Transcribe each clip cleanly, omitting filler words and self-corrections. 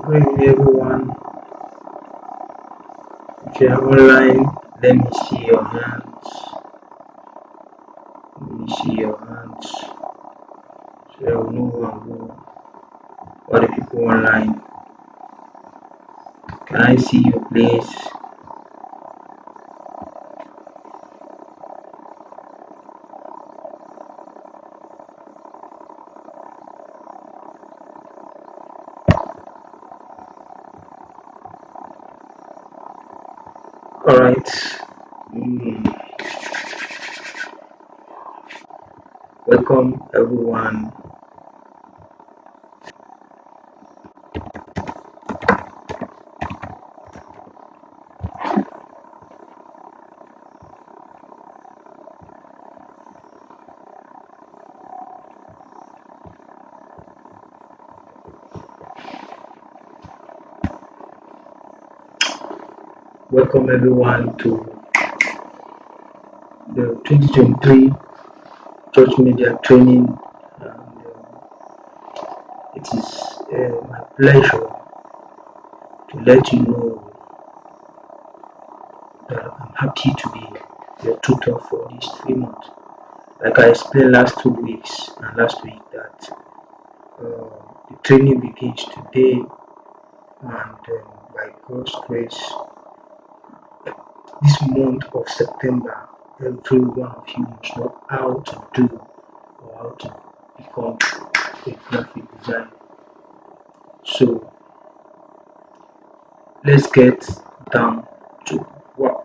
Good evening, everyone. If you are online, let me see your hands. Let me see your hands. So I will know all the people online. Can I see you, please? All right. Welcome, everyone. Welcome, everyone, to the 2023 Church Media Training. It is my pleasure to let you know that I'm happy to be your tutor for these 3 months. Like I explained last 2 weeks and last week that the training begins today, and by God's grace, this month of September, every one of you must know how to do or how to become a graphic designer. So let's get down to work.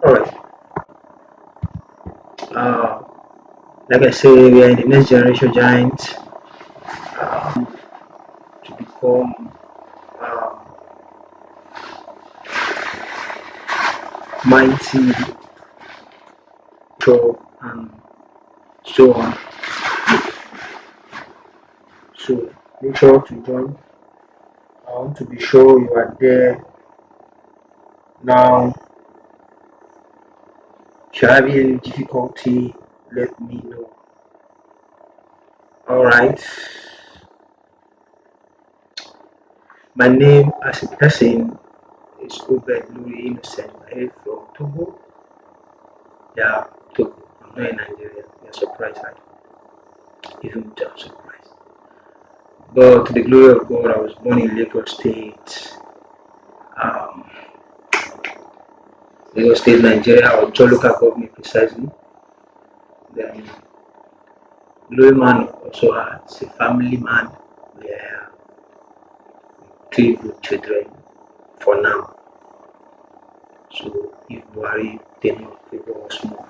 Alright. Like I say, we are in the next generation giant to become mighty, and so on. So make sure to join. I want to be sure you are there now. If you have any difficulty, let me know. Alright. My name as a person is Obed Luri Innocent. I hail from Togo. Yeah, Togo. I'm not in Nigeria. You're surprised, right? Even I'm surprised. But to the glory of God, I was born in Lagos State. Lagos State, Nigeria, or Joe local government precisely. Then Glory man also has a family man. Yeah, 3 good children for now. So if Buhari did not favor us more,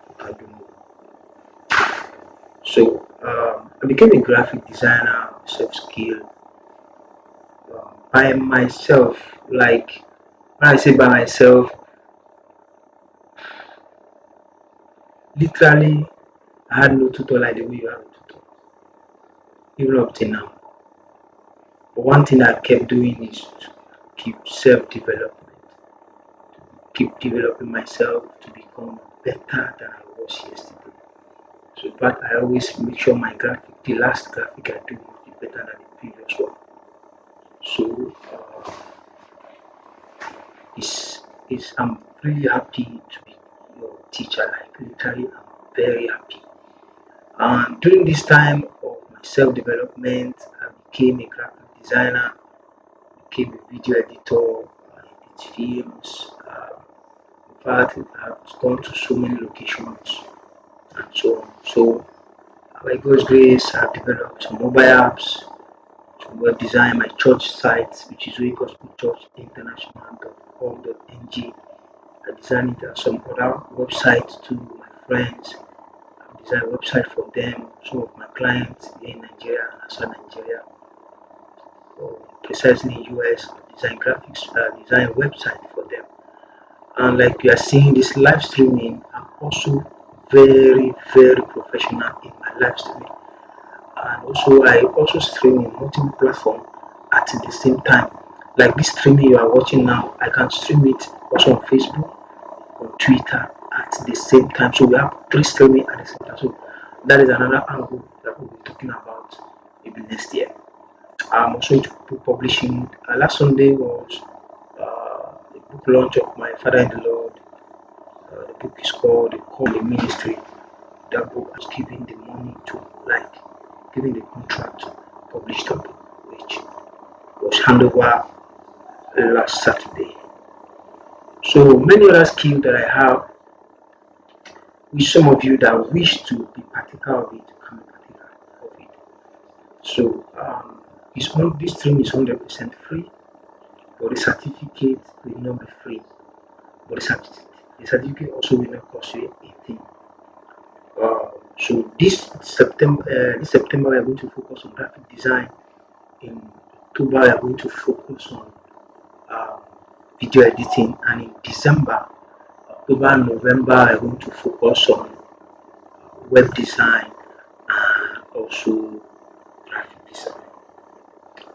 we can do more. So I became a graphic designer, self-skilled by myself. Like when I say by myself, literally I had no tutor like the way you have a tutor, even up till now. But one thing I kept doing is to keep self-development, keep developing myself to become better than I was yesterday. So but I always make sure my graphic, the last graphic I do, must be better than the previous one. So I'm really happy to be your teacher. Like literally, I'm very happy. And during this time of my self-development, I became a graphic designer, became a video editor, I edit films. In fact, I've gone to so many locations and so on. So by God's grace, I've developed some mobile apps to web design my church site, which is Way Gospel Church International.com.ng. I designed it and some other websites to my friends. I designed a website for them, some of my clients in Nigeria and outside Nigeria, or precisely in US. I design graphics, design a website for them. And like you are seeing this live streaming, I'm also very, very professional in my live streaming. And also I also stream in multiple platforms at the same time. Like this streaming you are watching now, I can stream it also on Facebook, on Twitter at the same time. So we have 3 streaming at the same time. So that is another angle that we'll be talking about maybe next year. I'm also into book publishing. Last Sunday was the book launch of my father in the Lord. The book is called The Call the Ministry. That book was giving the money to, like, giving the contract to publish the book, which was handed over last Saturday. So many other skills that I have, which some of you that wish to be practical of it can be practical of it. So this training is 100% free, but the certificate will not be free. But the certificate also will not cost you anything. So this September we are going to focus on graphic design. In October we are going to focus on uh, video editing, and in December, October and November we are going to focus on web design and also graphic design.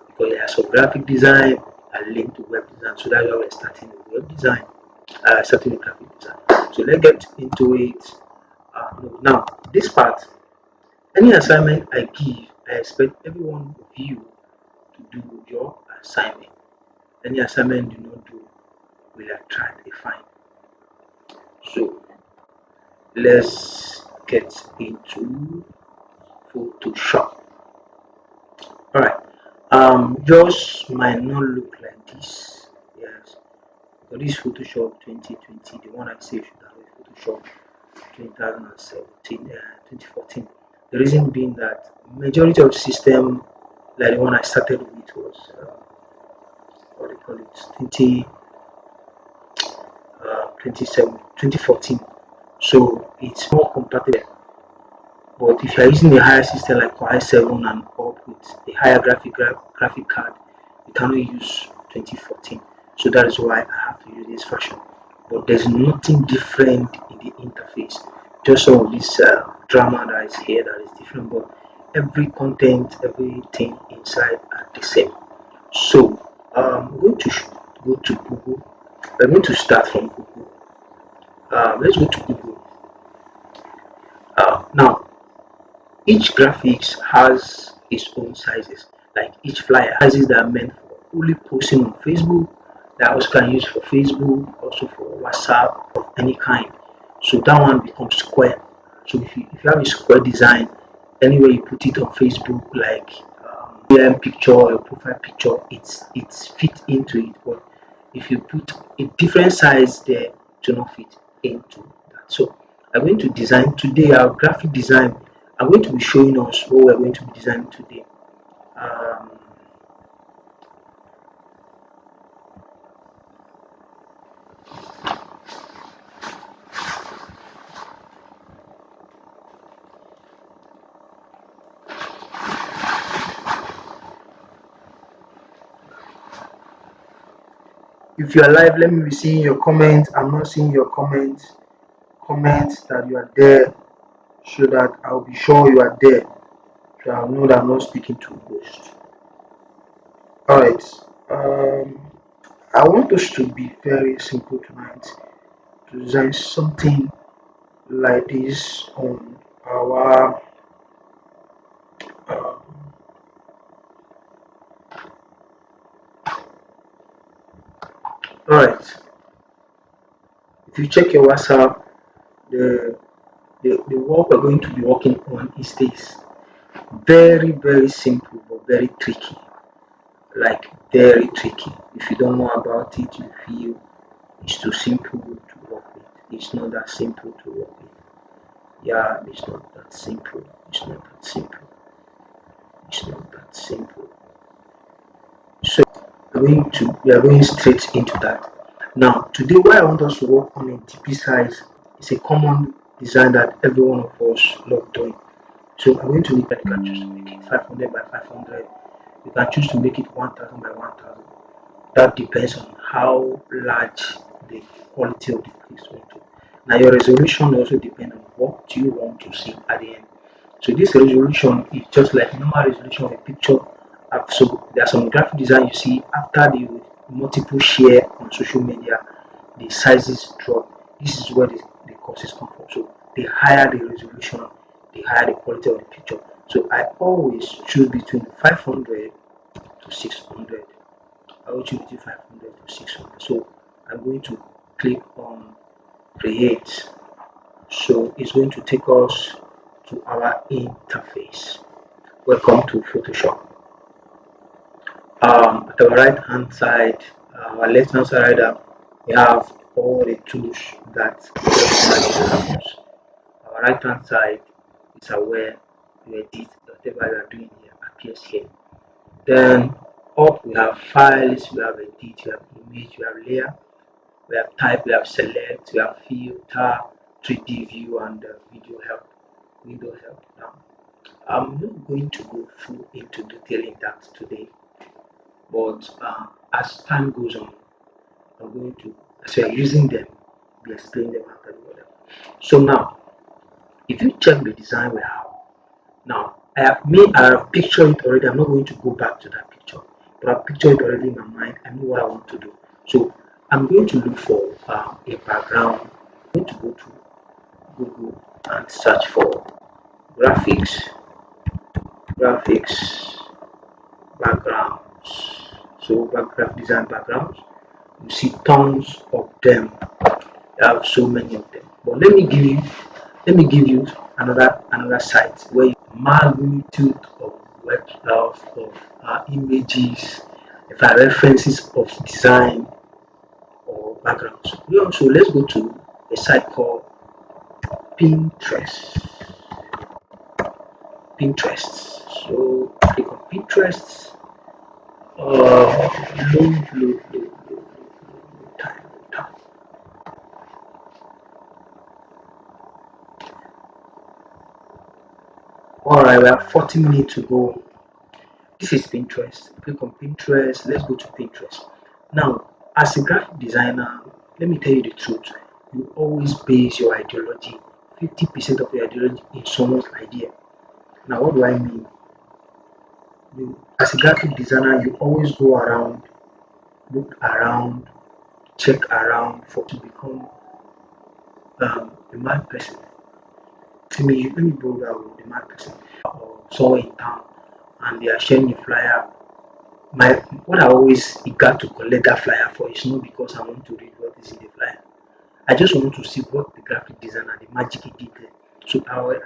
Because there are some graphic design are linked to web design, so that's why we're starting with web design, starting with graphic design. So let's get into it. Now, this part, any assignment I give, I expect every one of you to do your assignment. Any assignment you do not do will attract a fine. So let's get into Photoshop. Alright. Yours might not look like this. Yes. But this Photoshop 2020, the one I say should have a Photoshop 2017, 2014. The reason being that majority of system, like the one I started with, was what do you call it, 2014. So it's more compatible. But if you are using a higher system like Core i7 and up with a higher graphic card, you cannot use 2014. So that is why I have to use this version. But there's nothing different in the interface. Just some of this drama that is here that is different, but every content, everything inside are the same. So I'm going to go to Google. We're going to start from Google. Let's go to Google. Now, each graphics has its own sizes. Like each flyer sizes that are meant for only posting on Facebook, that also can use for Facebook, also for WhatsApp of any kind. So that one becomes square. So if you have a square design, anywhere you put it on Facebook, like picture or profile picture, it's fit into it. But if you put a different size there, to not fit into that. So I'm going to design today our graphic design. I'm going to be showing us what we're going to be designing today. If you are live, let me be seeing your comments. I'm not seeing your comments. Comments that you are there, so that I'll be sure you are there. So I'll know that I'm not speaking to a ghost. Alright. I want us to be very simple tonight, to design something like this on our alright. If you check your WhatsApp, the the work we're going to be working on is this. Very simple but very tricky. Like very tricky. If you don't know about it, you feel it's too simple to work with. It's not that simple to work with. Yeah, it's not that simple. It's not that simple. It's not that simple. So we are going straight into that. Now today what I want us to work on a DP size is a common design that every one of us love doing. So I'm going to make that you can choose to make it 500 by 500. You can choose to make it 1000 by 1000. That depends on how large the quality of the piece is going to. Now your resolution also depends on what you want to see at the end. So this resolution is just like normal resolution of a picture. So there are some graphic design you see after the multiple share on social media, the sizes drop. This is where the courses come from. So the higher the resolution, the higher the quality of the picture. So I always choose between 500 to 600. I will choose between 500 to 600. So I'm going to click on create. So it's going to take us to our interface. Welcome to Photoshop. At our right hand side, our left hand side, we have all the tools that use. Our right hand side is where you edit whatever you are doing here appears here. Then up we have files, we have edit, we have image, we have layer, we have type, we have select, we have filter, 3D view, and video help, window help. Now I'm not going to go full into detailing that today, but as time goes on, I'm going to, as we are using them, be explaining them after the other. So now, if you check the design we have, now I have pictured it already. I'm not going to go back to that picture, but I've pictured it already in my mind. I know what I want to do. So I'm going to look for a background. I'm going to go to Google and search for graphics backgrounds. So background design backgrounds, you see tons of them. I have so many of them. But let me give you another site where magnitude of images, if I references of design or backgrounds. So let's go to a site called Pinterest. So click on Pinterest. Load time. Alright, we have 40 minutes to go. This is Pinterest. Click on Pinterest. Let's go to Pinterest. Now, as a graphic designer, let me tell you the truth. You always base your ideology, 50% of your ideology in someone's idea. Now, what do I mean? As a graphic designer, you always go around, look around, check around for to become a mad person. Let me build out the mad person or someone in town and they are sharing a flyer. What I always eager to collect that flyer for is not because I want to read what is in the flyer. I just want to see what the graphic designer, the magic he did there. So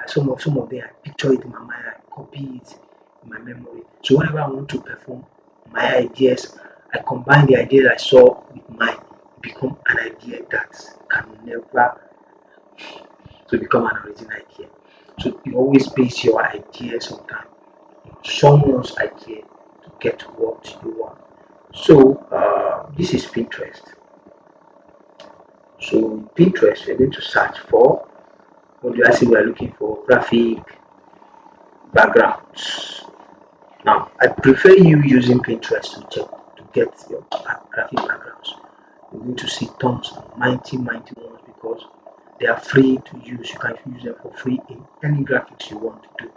some of them I picture it in my mind, I copy it in my memory. So whenever I want to perform my ideas, I combine the ideas I saw with mine, become an idea that can never to become an original idea. So you always base your idea sometimes on someone's idea to get what you want. So this is Pinterest. So Pinterest, we're going to search for what do I say we are looking for? Graphic backgrounds. Now I prefer you using Pinterest to check to get your graphic backgrounds. You're going to see tons of mighty ones because they are free to use. You can use them for free in any graphics you want to do.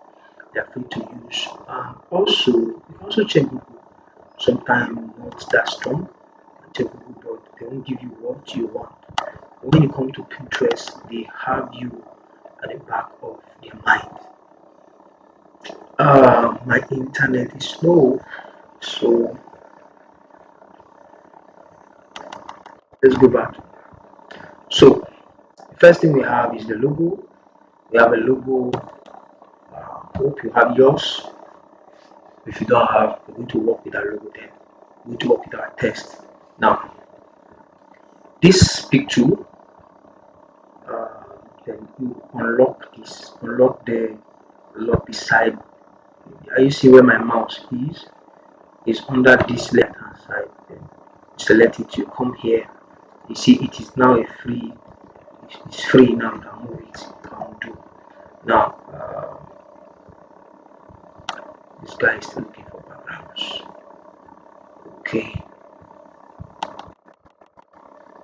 They are free to use. Also, you can also check Google. Sometimes not that strong. Check Google, but they won't give you what you want. When you come to Pinterest, they have you at the back of their mind. My internet is slow, so let's go back. So, the first thing we have is the logo. We have a logo. Hope you have yours. If you don't have, we're going to work with our logo then. We're going to work with our text. Now, this picture, then you unlock the side. Are you see where my mouse is? Is under this left hand side. Then select it. You come here. You see it is now a free. It's free now. You can move it. You can undo. Now this guy is still looking for backgrounds. Okay.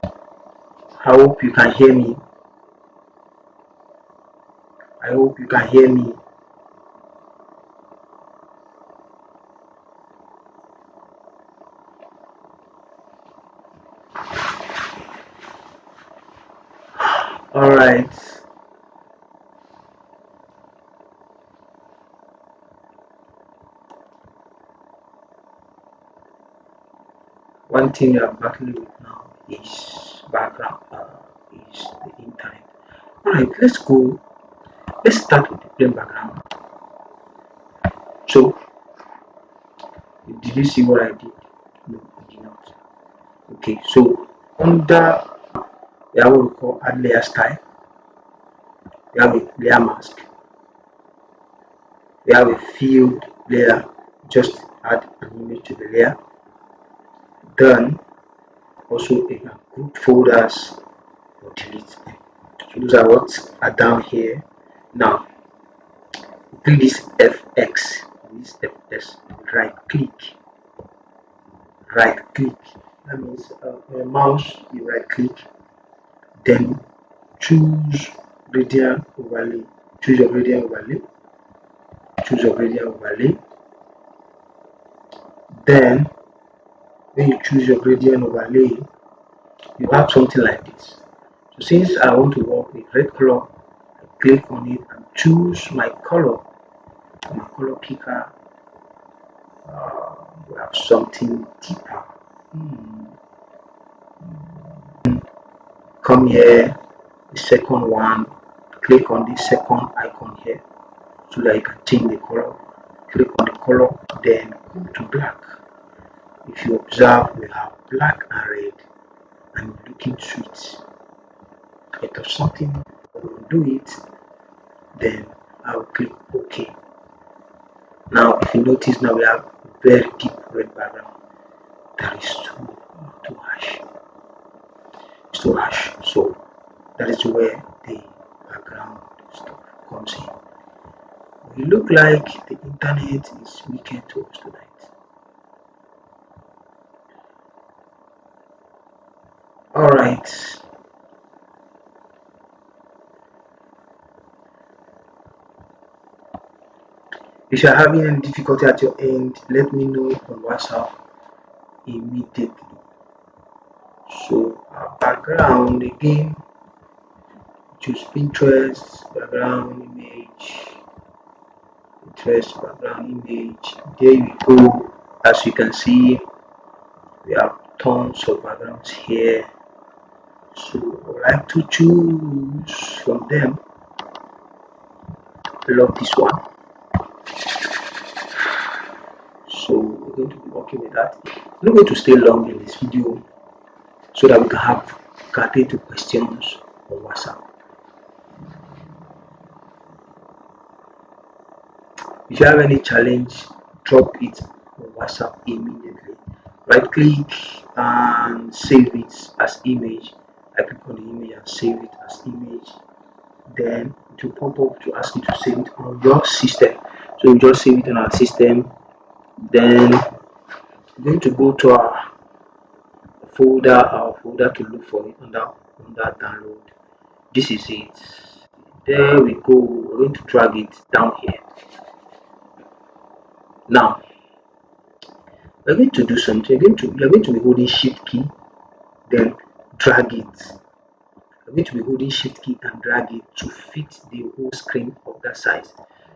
I hope you can hear me. I hope you can hear me. All right. one thing we are battling with now is background, is the internet. All right, let's start with the plain background. So did you see what I did? No, I did not. Okay, so under, we have what we call add layer style, we have a layer mask, we have a field layer, just add an image to the layer. Then also you can group folders or delete them. So those are what are down here. Now click this FX, this FS, right click. That means mouse, you right click, then choose gradient overlay. Choose your gradient overlay. Choose your gradient overlay. Then when you choose your gradient overlay, you have something like this. So since I want to work with red color, I click on it and choose my color. My color picker. We have something deeper. Come here, the second one. Click on the second icon here so that you can change the color. Click on the color, then go to black. If you observe, we have black and red, and looking sweet. I touch something, I will do it, then I'll click OK. Now, if you notice, now we have very deep red background. That is too harsh. It's too harsh. So that is where the background stuff comes in. We look like the internet is wicked to us tonight. Alright. If you are having any difficulty at your end, let me know on WhatsApp immediately. So our background again, choose Pinterest, background image, Pinterest background image. There you go. As you can see, we have tons of backgrounds here. So I like to choose from them. I love this one. So we're going to be working with that. I'm not going to stay long in this video so that we can attend to questions on WhatsApp. If you have any challenge, drop it on WhatsApp immediately. Right click and save it as image. I click on the image and save it as image. Then it will pop up to ask you to save it on your system. So we just save it on our system. Then we're going to go to our folder to look for it under download. This is it. There we go. We're going to drag it down here. Now we're going to do something. You're going to be holding shift key, then drag it. You're going to be holding shift key and drag it to fit the whole screen of that size.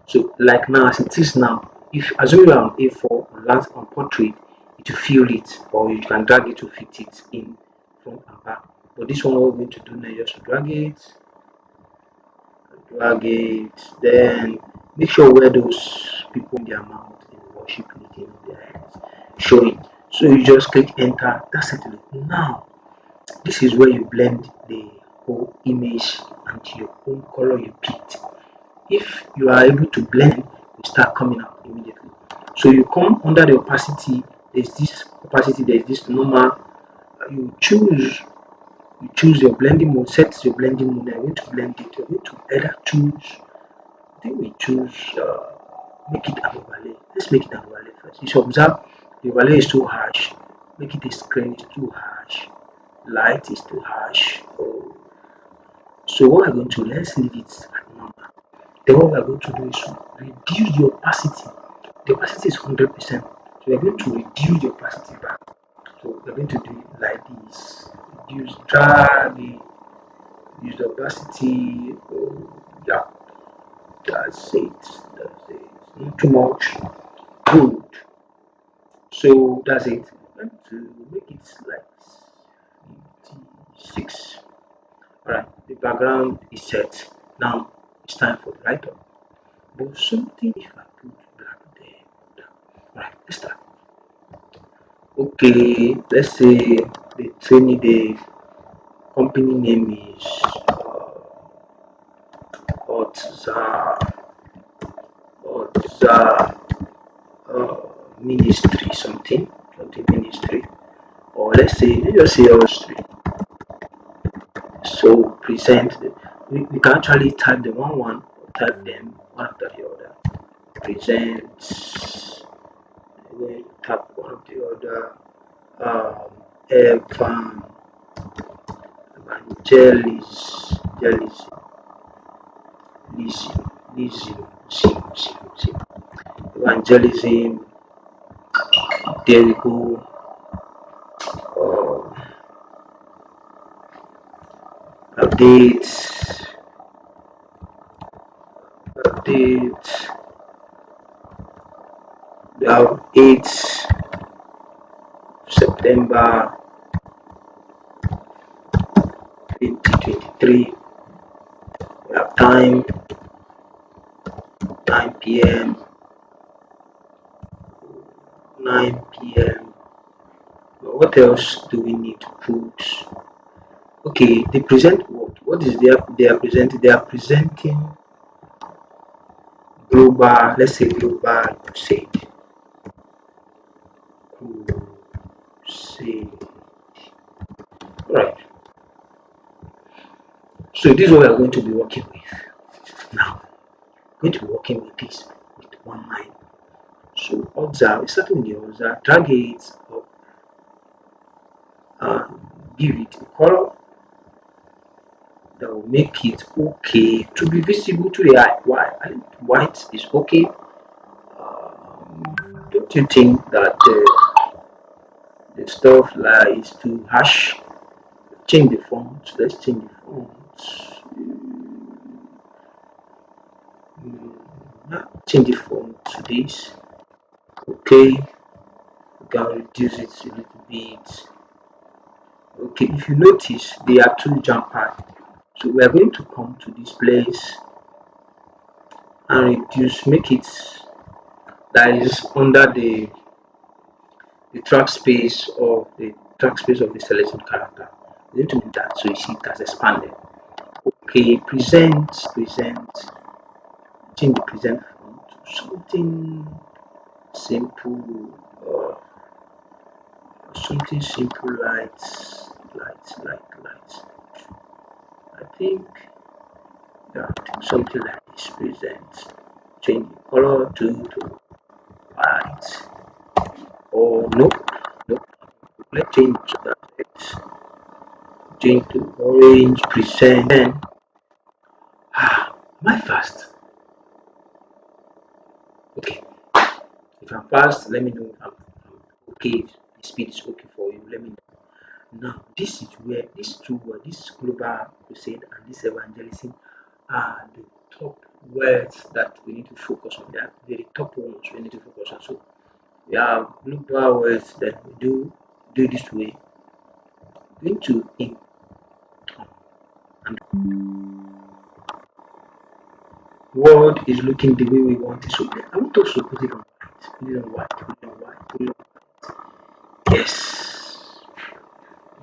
So like now as it is now, if assuming you're on A4 on portrait, it will fill it, or you can drag it to fit it in front and back. But this one, what we're going to do now is just drag it, then make sure where those people in their mouth in worship meeting of their hands showing. So you just click enter. That's it. Now this is where you blend the whole image into your own color you picked. If you are able to blend, you start coming out immediately. So you come under the opacity. There's this normal. You choose your blending mode. Set your blending mode. I'm going to blend it. You're going to either choose. I think we choose. Make it an overlay. Let's make it an overlay first. You should observe the overlay is too harsh. Make it a screen is too harsh. Light is too harsh. Oh. So what we're going to, let's leave it at normal. Then what we're going to do is to reduce the opacity. The opacity is 100%. So we're going to reduce the opacity back. So we're going to do it like this. Reduce, drag it, use the opacity. Yeah, that's it. Not too much. Good. So that's it. trying to make it like 56. Alright, the background is set. Now it's time for the write up. But something if I put black there. Alright, let's start. Okay, let's say the training the company name is Otza Ministry something ministry, or let's just say Ministry. So present we can actually type the one or type them one after the other. Present, then tap one of the other. Evangelism. There we go. Updates. We have 8 September 2023. We have time 9 p.m. 9 p.m. What else do we need to put? Okay, they present what is they are presenting? They are presenting global, let's say global crusade. Right. So this is what we are going to be working with. Now, we're going to be working with this with one mind. So observe, starting with the observe, drag it up and give it a color that will make it okay to be visible to the eye. White is okay. Don't you think that the stuff like is too harsh? Change the font. Let's change the font. Change the font to this. Okay, we can reduce it a little bit. Okay, if you notice, they are two jump pads. So we are going to come to this place and reduce, make it that is under the track space of the selected character. We're going to do that so you see it has expanded. Okay, present, change the present font to something simple, something simple, light. I think something like this. Present, change the color to white, or nope, let's change that. Change to orange. Present. Then am I fast? Okay, if I'm fast, let me know if I'm okay. The speed is okay for you. Let me know. Now, this is where these two words, this global crusade and this evangelism, are the top words that we need to focus on. They are the top ones we need to focus on. So we have global words that we do this way. Going to in and word is looking the way we want it. So I want us to put it on white, put it on white. Yes.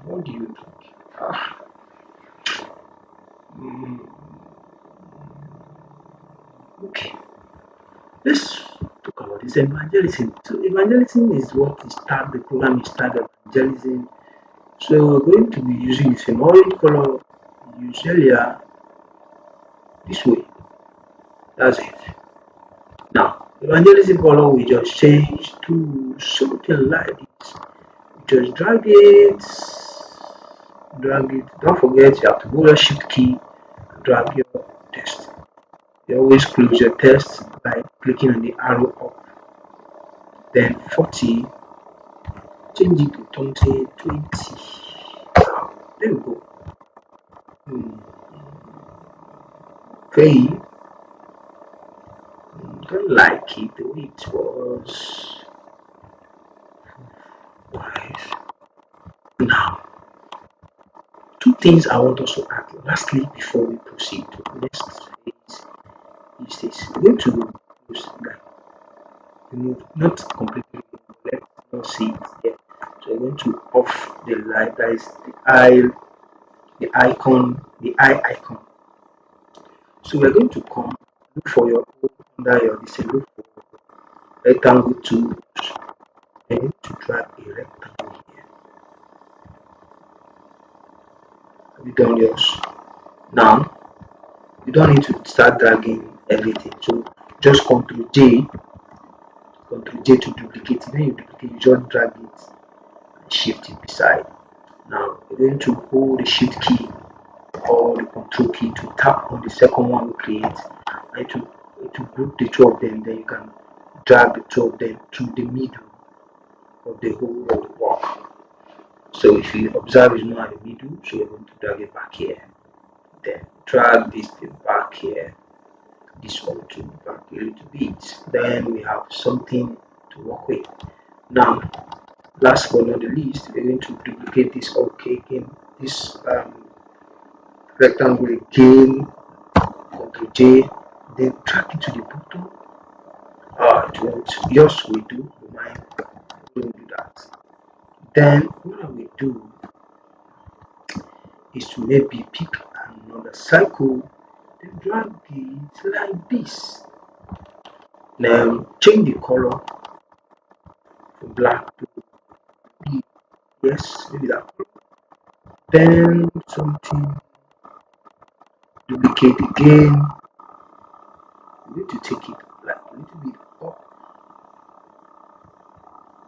What do you think? Okay. Let's talk about this evangelism. So evangelism is what is the program is tagged evangelism. So we're going to be using the same orange color used earlier this way. That's it. Now evangelism color we just change to something like this. Just drag it. Don't forget you have to hold the shift key, drag your text. You always close your text by clicking on the arrow up. Then 40, change it to 20. There we go. Okay. Don't like it the way it was. Why Now, two things I want us to add lastly before we proceed to the next phase is this. We're going to use like remove, not completely remove, let's not see it here. So we're going to off the light, that is the eye icon. So we're going to come look for your under your this look for rectangle tools. Then you need to drag a rectangle here. Have you done yours? Now you don't need to start dragging everything. So just Ctrl J to duplicate it. Then you duplicate, you just drag it and shift it beside. Now you're going to hold the shift key or the control key to tap on the second one we create and to group the two of them. Then you can drag the two of them to the middle of the whole of the work. So if you observe, it's not at the middle, so you're going to drag it back here. Then drag this thing back here, this one to back a little bit. Then we have something to work with. Now, last but not the least, we're going to duplicate this in this rectangle again. Ctrl J, then drag it to the bottom. It won't. Yours will do. Mine won't do that. Then what I will do is to maybe pick another circle and drag it like this. Now change the color from black to blue. Yes, maybe that color. Then something, duplicate again. You need to take it like a little bit up.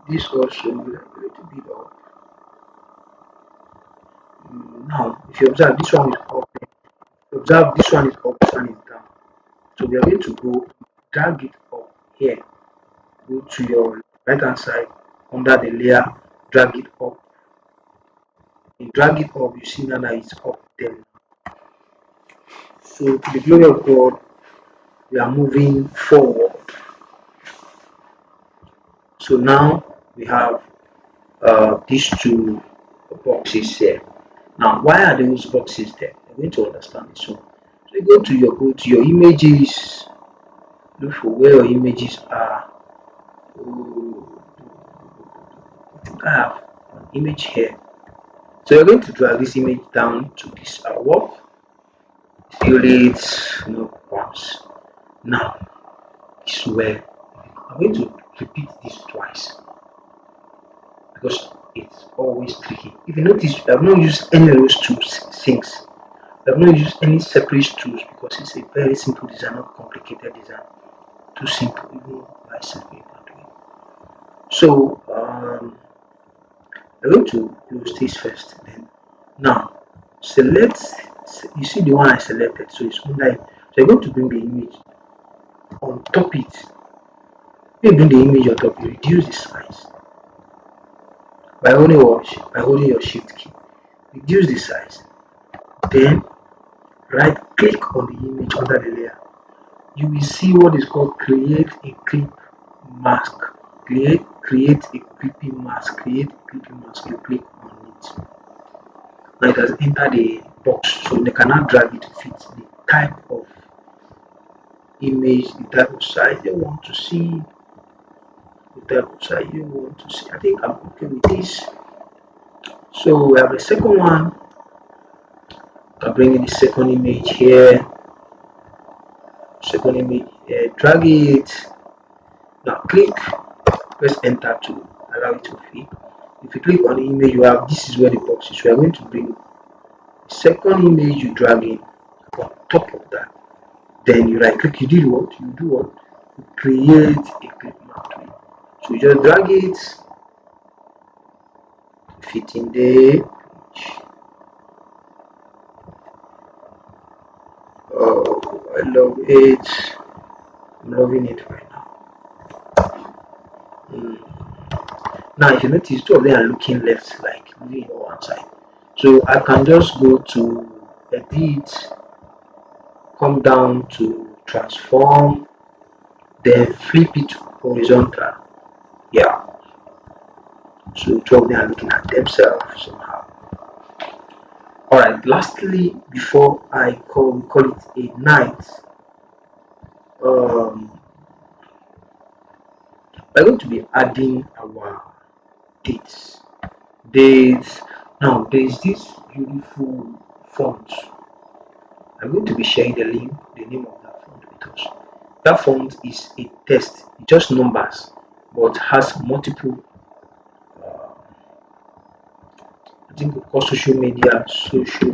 This also like a little bit up. Now, if you observe, this one is up. Observe, this one is up, this one is down. So we are going to go drag it up here. Go to your right hand side under the layer, drag it up. You drag it up, you see now that it's up there. So to the glory of God, we are moving forward. So now we have these two boxes here. Now, why are those boxes there? You're going to understand this one. So you go to your images, look for where your images are. I have an image here. So you're going to drag this image down to this work. Fill it, once. Now, this is where I'm going to repeat this twice because it's always tricky. If you notice, I've not used any of those two things. I've not used any separate tools because it's a very simple design, not complicated design. Too simple, even by simple you can do it. So I'm going to close this first. Then now select. You see the one I selected, so it's under it. So you're going to bring the image on top it. When you bring the image on top, you reduce the size by holding your shift key. Reduce the size. Then right click on the image under the layer. You will see what is called create a clip mask. Create a clipping mask. Create a clipping mask. You click on it. Now it has entered the box, so they cannot drag it to fit the type of image, the type of size they want to see, the type of size you want to see. I think I'm okay with this. So we have the second one. I'm bringing the second image here. Second image here. Drag it. Now click. Press enter to allow it to fit. If you click on the image, you have this is where the box is. We are going to bring the second image you drag in on top of that. Then you right click. You did what? You do what? You create a clip mount. So you just drag it, fit in there. Oh, I love it. I'm loving it right now. Now, if you notice, two of them are looking left, like moving on one side. So I can just go to edit, come down to transform, then flip it horizontal. Yeah. So two of them are looking at themselves somehow. And lastly, before I call it a night, um, we're going to be adding our dates. Dates. Now there is this beautiful font. I'm going to be sharing the link, the name of that font with us. That font is a text, just numbers, but has multiple. Uh, I think we call social media fonts, social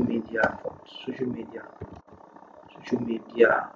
media